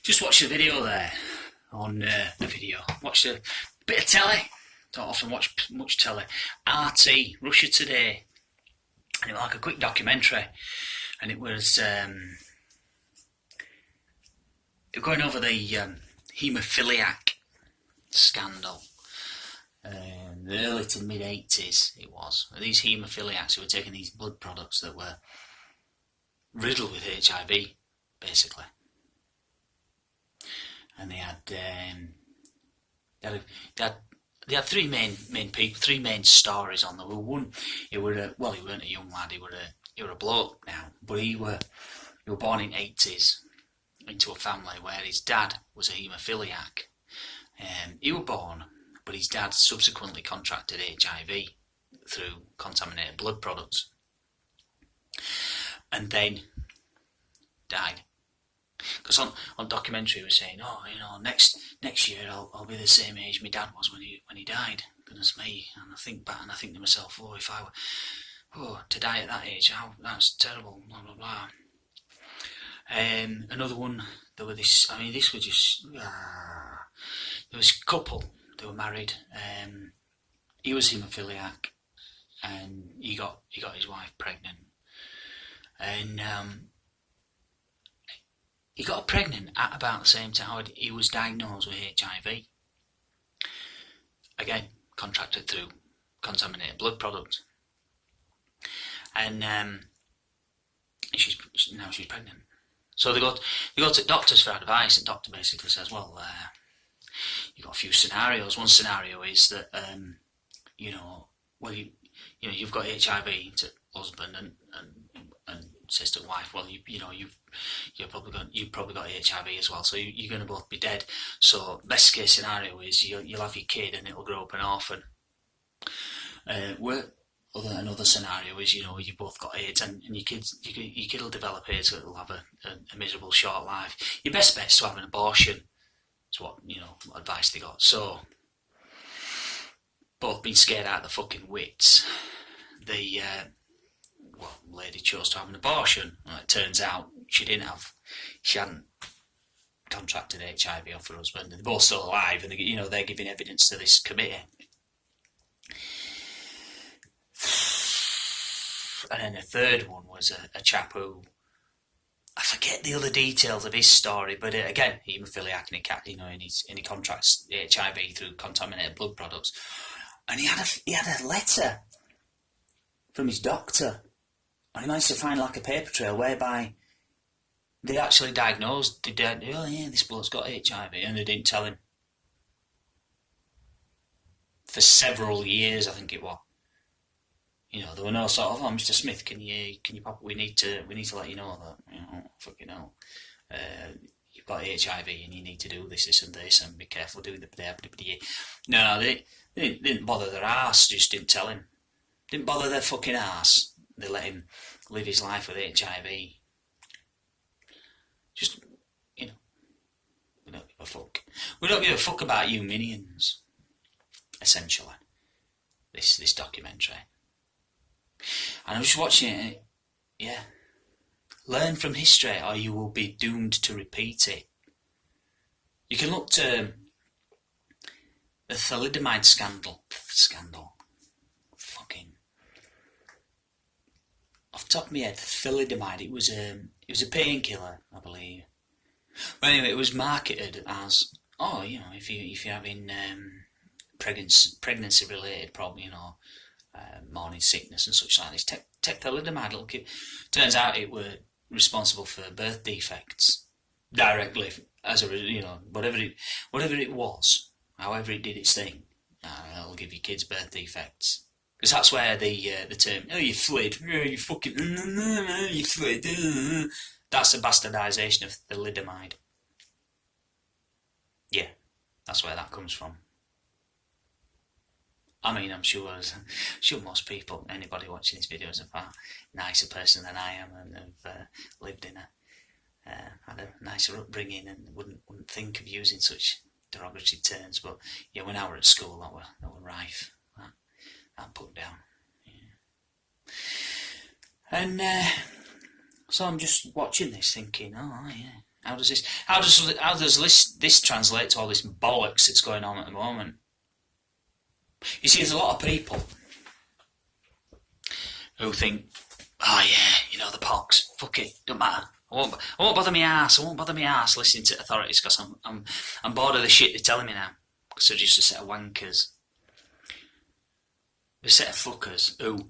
Just watched a video there on watched a bit of telly. Don't often watch much telly. RT, Russia Today, and it was like a quick documentary, and it was going over the haemophiliac scandal. The early to mid 80s it was. These haemophiliacs who were taking these blood products that were riddled with HIV, basically. And they had three main people, three main stories on there. Well, one, he weren't a young lad, he were a bloke now, but he were born in 80s into a family where his dad was a haemophiliac. He was born, but his dad subsequently contracted HIV through contaminated blood products, and then died. Because on documentary, he was saying, next year I'll be the same age my dad was when he died. Goodness me! And I think back and I think to myself, if I were to die at that age, that's terrible. Blah blah blah. Another one. There were this. I mean, this was just. There was a couple. They were married. He was haemophiliac, and he got his wife pregnant, and he got pregnant at about the same time he was diagnosed with HIV. Again, contracted through contaminated blood products, and she's pregnant. So they go to doctors for advice, and doctor basically says, you've got a few scenarios. One scenario is that you've got HIV to husband and says to wife, you've probably got HIV as well, so you're going to both be dead. So best case scenario is you'll have your kid and it'll grow up an orphan. Another scenario is you've both got AIDS and your kid will develop AIDS, so it'll have a miserable short life. Your best bet's to have an abortion. That's what advice they got. So both being scared out of the fucking wits, the lady chose to have an abortion. Well, it turns out she hadn't contracted HIV off her husband, and they're both still alive, and they're giving evidence to this committee. And then the third one was a chap who, I forget the other details of his story, but again, haemophiliac, and he contracts HIV through contaminated blood products, and he had a letter from his doctor, and he managed to find like a paper trail whereby they actually diagnosed this bloke's got HIV, and they didn't tell him for several years. I think it was. There were no sort of, Mr. Smith, can you pop? We need to let you know that fucking hell, you've got HIV and you need to do this and this, and be careful doing the. No, they didn't bother their arse. Just didn't tell him. Didn't bother their fucking arse. They let him live his life with HIV. Just we don't give a fuck. We don't give a fuck about you minions. Essentially, this documentary. And I was watching it, learn from history or you will be doomed to repeat it. You can look to the thalidomide scandal. Fucking. Off the top of my head, thalidomide, it was a painkiller, I believe. But anyway, it was marketed as, if you're having pregnancy related problem, morning sickness and such like this, take thalidomide. Turns out it were responsible for birth defects directly, as whatever it was, however it did its thing. It'll give your kids birth defects, because that's where the term you flid, you fucking you flid, that's the bastardisation of thalidomide. Yeah, that's where that comes from. I mean, I'm sure most people, anybody watching these videos, are a far nicer person than I am, and have lived in had a nicer upbringing, and wouldn't think of using such derogatory terms. But when I were at school, that were rife. That put down. Yeah. And so I'm just watching this, thinking, How does this translate to all this bollocks that's going on at the moment? You see, there's a lot of people who think, oh yeah, the pox, fuck it, don't matter. I won't bother me arse listening to authorities because I'm bored of the shit they're telling me now. Because they're just a set of wankers. A set of fuckers who,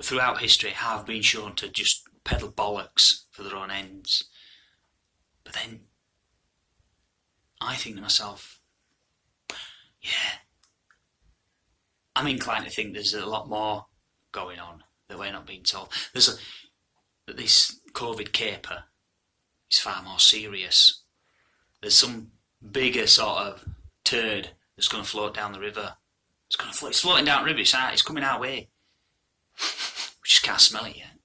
throughout history, have been shown to just peddle bollocks for their own ends. But then, I think to myself, yeah, I'm inclined to think there's a lot more going on that we're not being told. That this COVID caper is far more serious. There's some bigger sort of turd that's going to float down the river. It's floating down the river. It's coming our way. We just can't smell it yet.